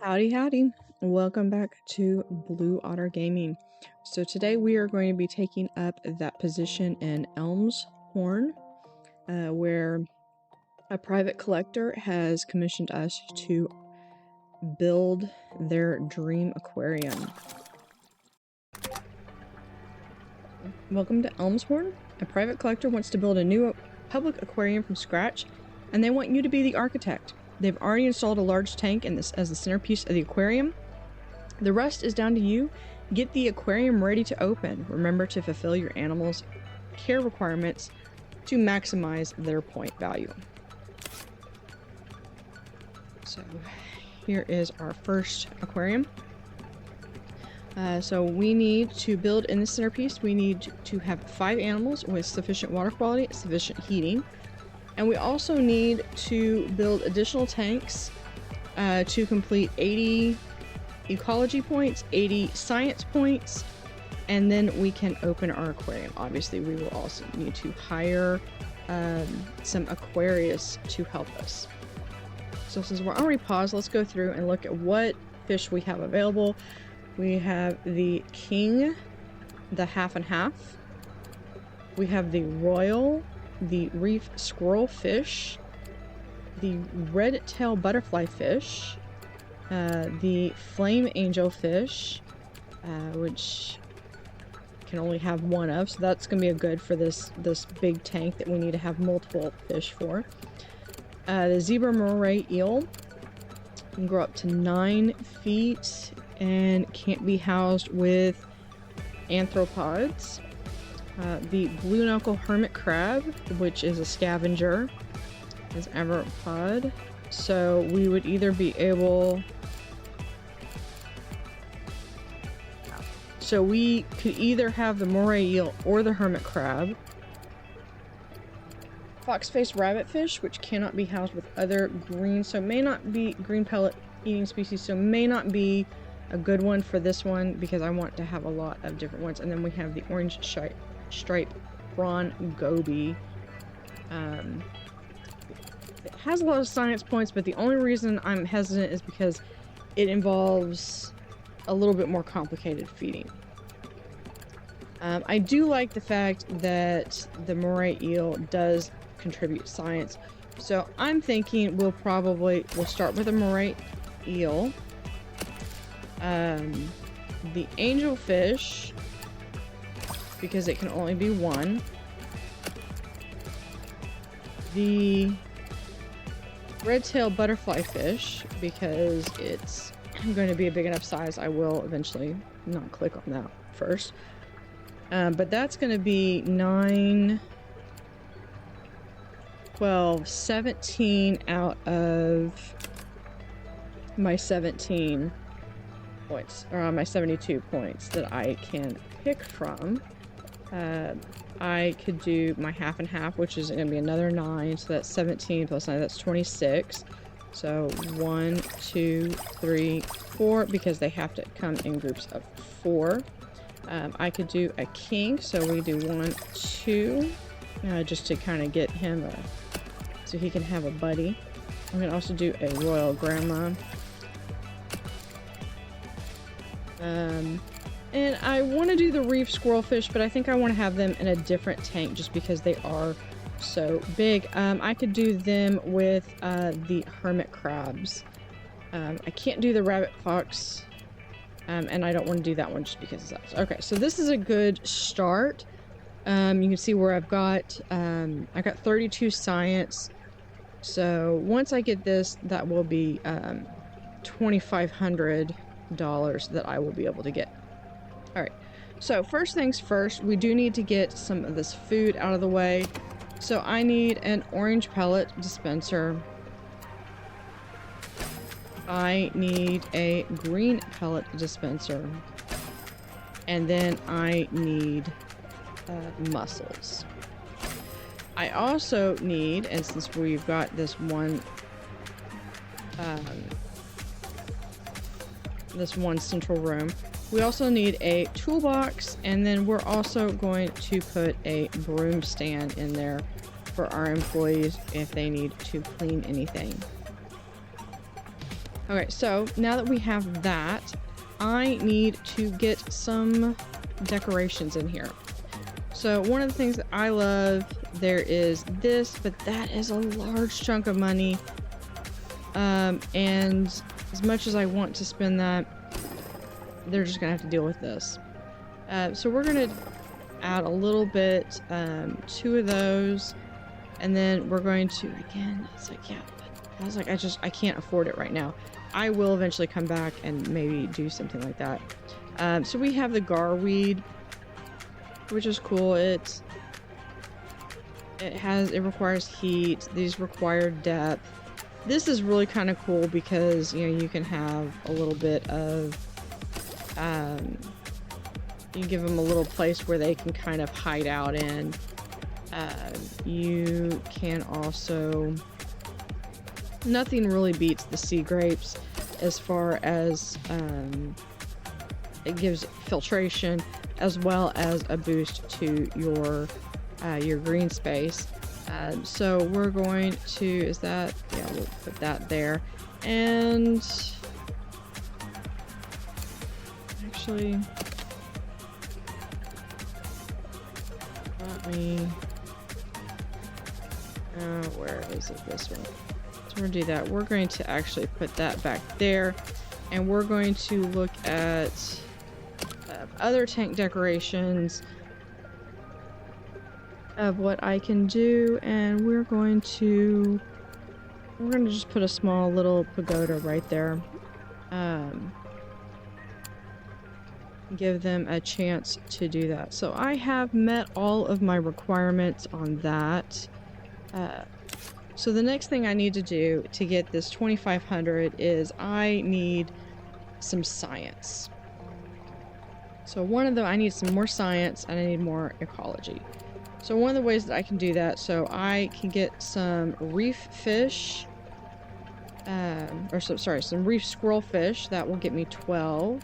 Howdy Howdy! Welcome back to Blue Otter Gaming. So today we are going to be taking up that position in Elmshorn, where a private collector has commissioned us to build their dream aquarium. Welcome to Elmshorn. A private collector wants to build a new public aquarium from scratch, and they want you to be the architect. They've already installed a large tank as the centerpiece of the aquarium. The rest is down to you. Get the aquarium ready to open. Remember to fulfill your animals' care requirements to maximize their point value. So here is our first aquarium. So we need to build in the centerpiece. We need to have 5 animals with sufficient water quality, sufficient heating. And we also need to build additional tanks to complete 80 ecology points, 80 science points, and then we can open our aquarium. Obviously, we will also need to hire some aquarists to help us. So since we're already paused, let's go through and look at what fish we have available. We have the king, the half and half. We have the royal, the reef squirrel fish, the red tail butterfly fish, the flame angel fish, which can only have one of, so that's gonna be a good for this big tank that we need to have multiple fish for. The zebra moray eel can grow up to 9 feet and can't be housed with arthropods. The blue knuckle hermit crab, which is a scavenger, is arthropod. So we would either be able... So we could either have the moray eel or the hermit crab. Fox-faced rabbitfish, which cannot be housed with other green, so may not be green pellet eating species, so may not be a good one for this one because I want to have a lot of different ones. And then we have the orange stripe prawn goby. It has a lot of science points, but the only reason I'm hesitant is because it involves a little bit more complicated feeding. I do like the fact that the moray eel does contribute science, so I'm thinking we'll start with the moray eel. The angelfish, because it can only be one. The red-tailed butterfly fish, because it's going to be a big enough size. I will eventually not click on that first. But that's going to be 9, 12, 17 out of my 17 points, or my 72 points that I can pick from. I could do my half and half, which is going to be another 9, so that's 17 plus 9, that's 26. So 1, 2, 3, 4, because they have to come in groups of 4. I could do a king, so we do 1, 2, just to kind of get him so he can have a buddy. I'm going to also do a royal grandma. And I want to do the reef squirrelfish, but I think I want to have them in a different tank just because they are so big. I could do them with the hermit crabs. I can't do the rabbit fox, and I don't want to do that one just because it's us. Okay, so this is a good start. You can see where I've got I got 32 science. So once I get this, that will be $2,500 that I will be able to get. All right, so first things first, we do need to get some of this food out of the way. So I need an orange pellet dispenser. I need a green pellet dispenser. And then I need mussels. I also need, and since we've got this one central room, we also need a toolbox, and then we're also going to put a broom stand in there for our employees if they need to clean anything. Okay, so now that we have that, I need to get some decorations in here. So one of the things that I love, there is this, but that is a large chunk of money. And as much as I want to spend that, they're just gonna have to deal with this. So we're gonna add a little bit, 2 of those, and then we're going to, again, it's like, yeah, I was like, I can't afford it right now. I will eventually come back and maybe do something like that. So we have the garweed, which is cool. It requires heat. These require depth. This is really kind of cool because, you know, you can have a little bit of, you give them a little place where they can kind of hide out in. You can also, nothing really beats the sea grapes as far as, it gives filtration as well as a boost to your green space. So we're going to, is that, yeah, we'll put that there. And actually, let me, where is it? This one. So we're gonna do that. We're going to actually put that back there, and we're going to look at other tank decorations of what I can do, and we're going to just put a small little pagoda right there. Give them a chance to do that. So I have met all of my requirements on that. So the next thing I need to do to get this 2,500 is I need some science. So one of them, I need some more science and I need more ecology. So one of the ways that I can do that, so I can get some reef fish, some reef squirrel fish. That will get me 12.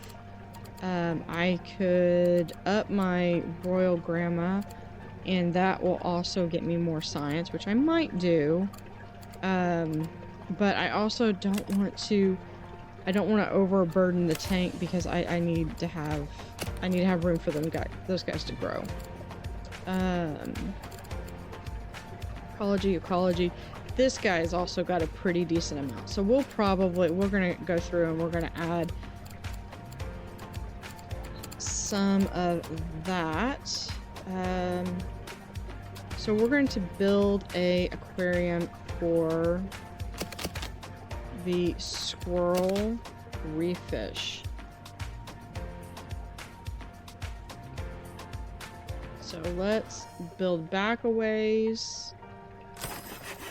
I could up my royal grandma, and that will also get me more science, which I might do. But I also don't want to overburden the tank because I need to have room for those guys to grow. Ecology. This guy has also got a pretty decent amount. So we're gonna go through and we're gonna add some of that. So we're going to build a aquarium for the squirrel reef fish. So let's build back a ways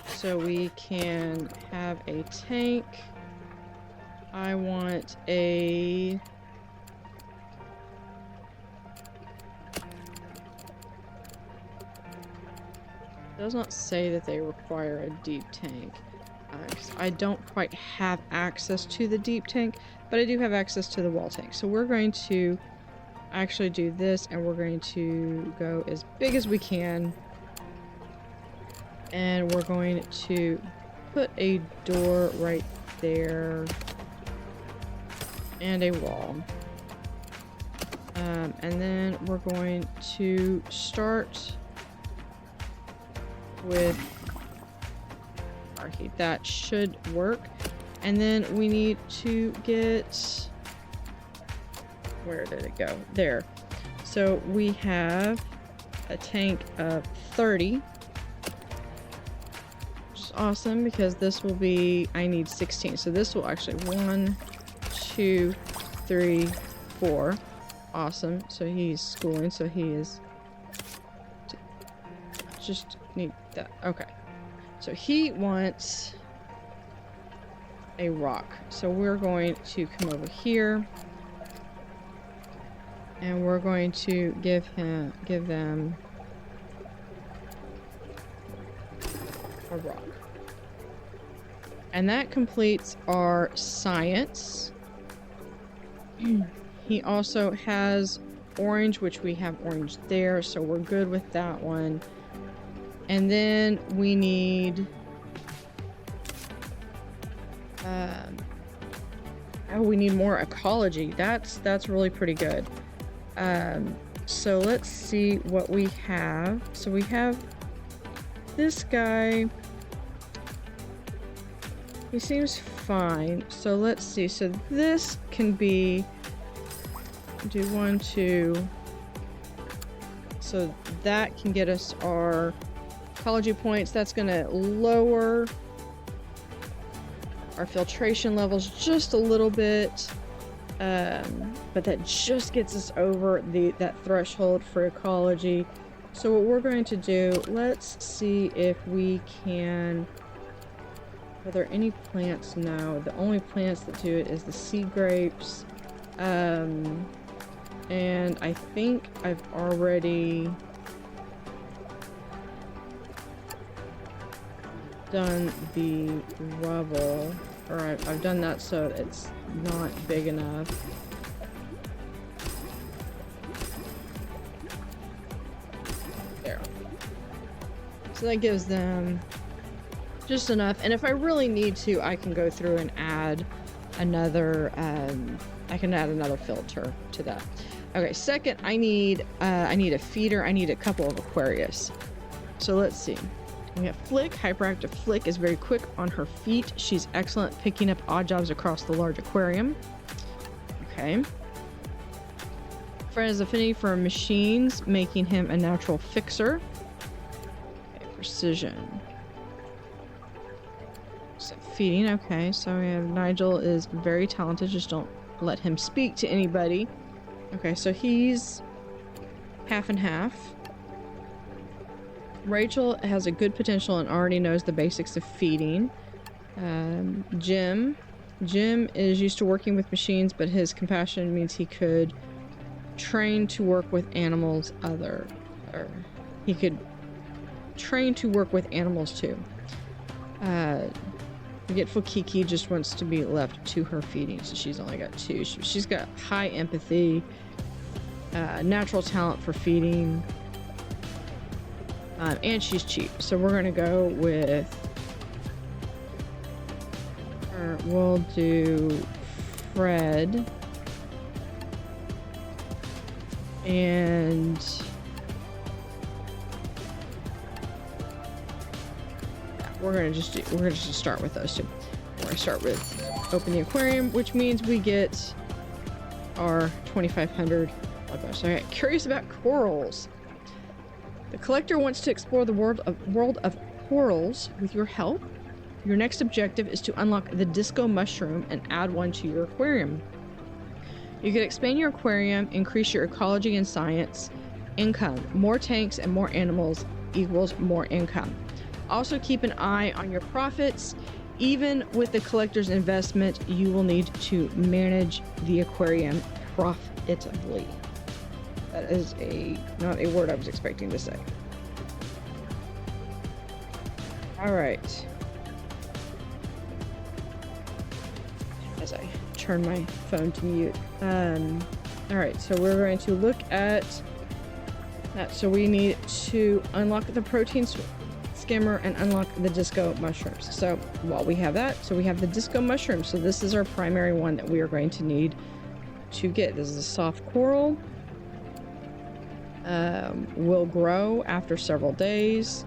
so we can have a tank. I want a It does not say that they require a deep tank. 'Cause I don't quite have access to the deep tank, but I do have access to the wall tank. So we're going to actually do this, and we're going to go as big as we can. And we're going to put a door right there. And a wall. And then we're going to start with our heat. That should work. And then we need to get, where did it go? There. So we have a tank of 30, which is awesome because this will be, I need 16. So this will actually 1, 2, 3, 4. Awesome. So he's schooling, so he is just need that. Okay. So he wants a rock. So we're going to come over here and we're going to give them a rock. And that completes our science. He also has orange, which we have orange there, so we're good with that one. And then we need Oh, we need more ecology. That's really pretty good. So let's see what we have. So we have this guy. He seems fine. So let's see. So this can be, do 1, 2. So that can get us our ecology points. That's gonna lower our filtration levels just a little bit. But that just gets us over that threshold for ecology. So what we're going to do, let's see if we can... Are there any plants? No. The only plants that do it is the sea grapes. And I think I've already done the rubble. Or I've done that so it's not big enough. There. So that gives them just enough. And if I really need to, I can go through and add another, I can add another filter to that. Okay, second, I need a feeder. I need a couple of Aquarius. So let's see. We have Flick. Hyperactive Flick is very quick on her feet. She's excellent picking up odd jobs across the large aquarium. Okay. Fred has affinity for machines, making him a natural fixer. Okay, precision. So feeding. Okay, so we have Nigel is very talented. Just don't let him speak to anybody. Okay, so he's half and half. Rachel has a good potential and already knows the basics of feeding. Jim is used to working with machines, but his compassion means he could train to work with animals he could train to work with animals too. Forgetful Kiki just wants to be left to her feeding, so she's only got 2. She's got high empathy, natural talent for feeding. And she's cheap, so we're gonna go with we'll do Fred, and we're gonna just start with those 2. We're gonna start with open the aquarium, which means we get our 2,500 blood bucks. All right, curious about corals. The collector wants to explore the world of corals with your help. Your next objective is to unlock the disco mushroom and add one to your aquarium. You can expand your aquarium, increase your ecology and science income. More tanks and more animals equals more income. Also keep an eye on your profits. Even with the collector's investment, you will need to manage the aquarium profitably. That is not a word I was expecting to say. All right. As I turn my phone to mute. All right, so we're going to look at that. So we need to unlock the protein skimmer and unlock the disco mushrooms. So while we have that, so we have the disco mushrooms. So this is our primary one that we are going to need to get. This is a soft coral. Will grow after several days,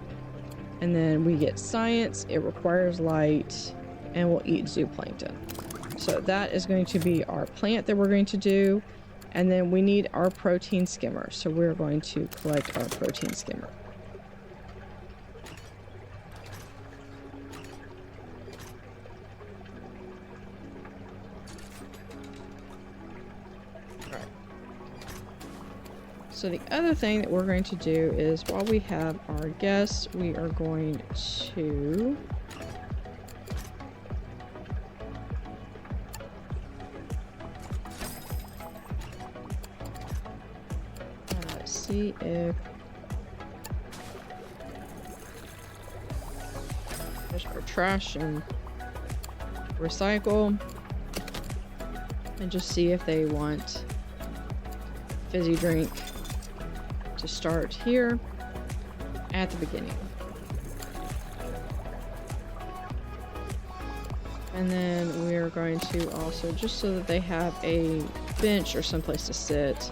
and then we get science. It requires light, and will eat zooplankton. So that is going to be our plant that we're going to do, and then we need our protein skimmer. So we're going to collect our protein skimmer. So the other thing that we're going to do is, while we have our guests, we are going to see if there's our trash and recycle, and just see if they want fizzy drink to start here at the beginning. And then we're going to also, just so that they have a bench or someplace to sit.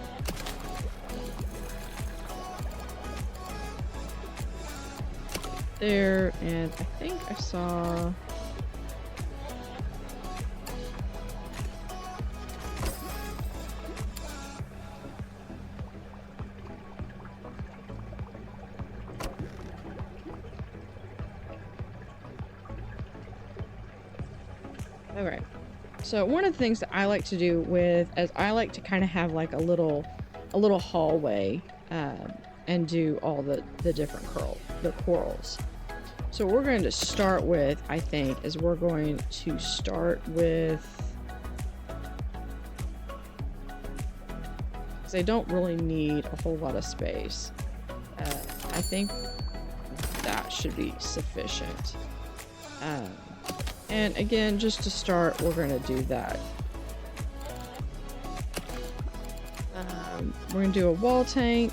There, and I think I saw... Okay, so one of the things that I like to do is I like to kind of have like a little hallway and do all the different corals. So what we're going to start with, I think, is we're going to start with, because they don't really need a whole lot of space. I think that should be sufficient. And again, just to start, we're going to do that. We're going to do a wall tank.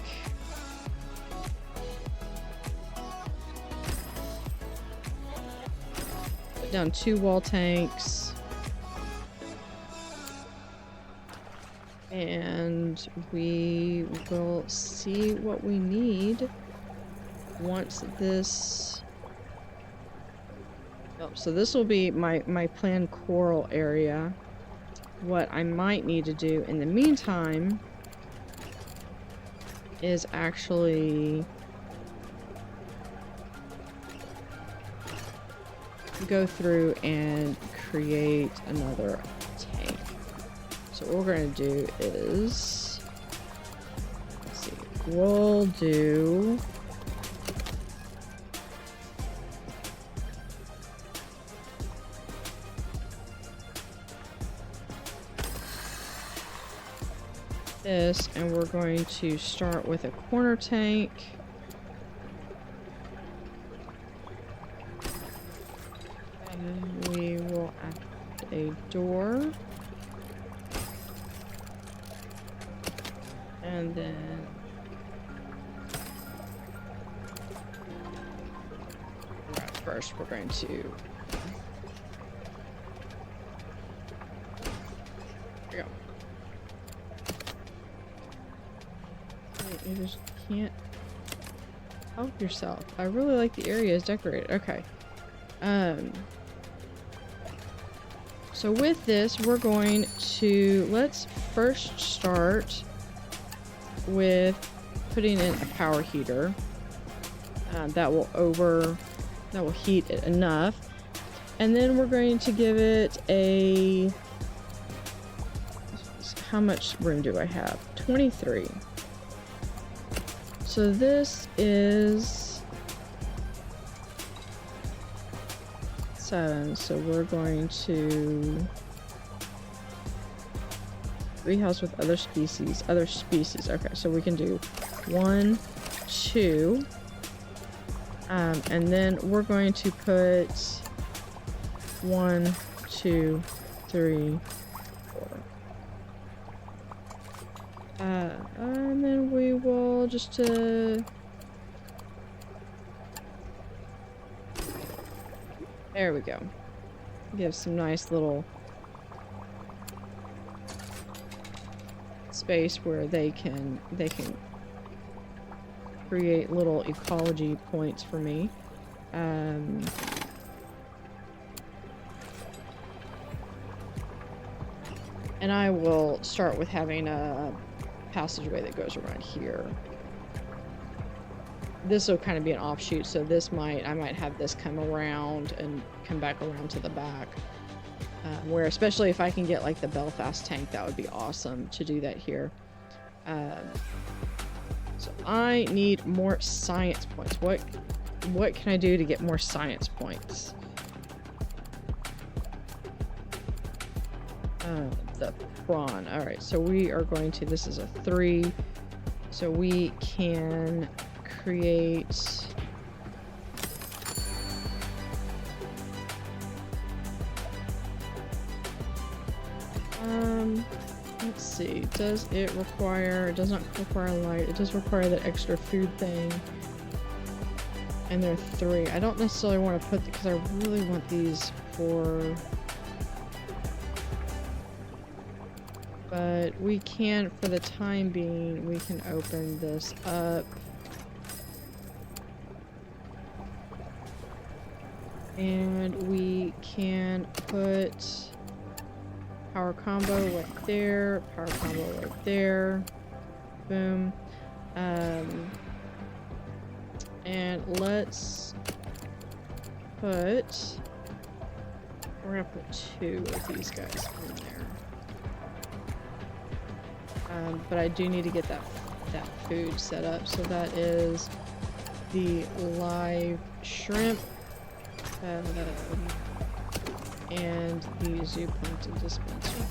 Put down 2 wall tanks. And we will see what we need once this... Oh, so this will be my planned coral area. What I might need to do in the meantime is actually go through and create another tank. So what we're going to do is, let's see, we'll do... this, and we're going to start with a corner tank. And we will add a door. And then first we're going to there we go. You just can't help yourself. I really like the area is decorated. Okay. So with this, we're going to, let's first start with putting in a power heater. That will heat it enough. And then we're going to give it a, how much room do I have? 23. So this is 7. So we're going to greenhouse with other species. Okay, so we can do 1, 2. And then we're going to put 1, 2, 3, 4. And then we will just there we go. Give some nice little space where they can create little ecology points for me. And I will start with having a passageway that goes around here. This will kind of be an offshoot, so I might have this come around and come back around to the back. Where especially if I can get like the Belfast tank, that would be awesome to do that here. So I need more science points. What can I do to get more science points? The prawn. Alright, so we are going to, this is a 3. So we can create let's see, does it require, it does not require light, it does require that extra food thing. And they're 3. I don't necessarily want to put, because I really want these for... But we can, for the time being, we can open this up. And we can put power combo right there, power combo right there. Boom. And let's put... We're gonna put 2 of these guys in there. But I do need to get that food set up. So that is the live shrimp and the zooplankton dispenser.